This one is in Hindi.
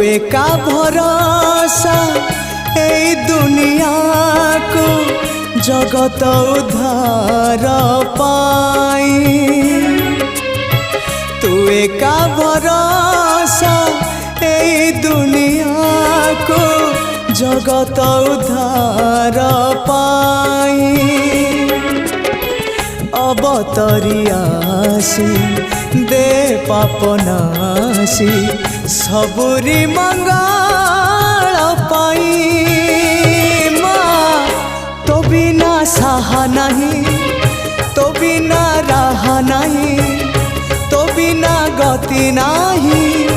एका भरोसा ए दुनिया को जगत उद्धार पाई। तू एका भरोसा ए दुनिया को जगत उद्धार पाई। अवतरी आसी दे पापनासी सबुरी मंगल पाई। माँ तो बिना साहा नहीं, तो बिना राह नहीं, तो बिना गति नहीं।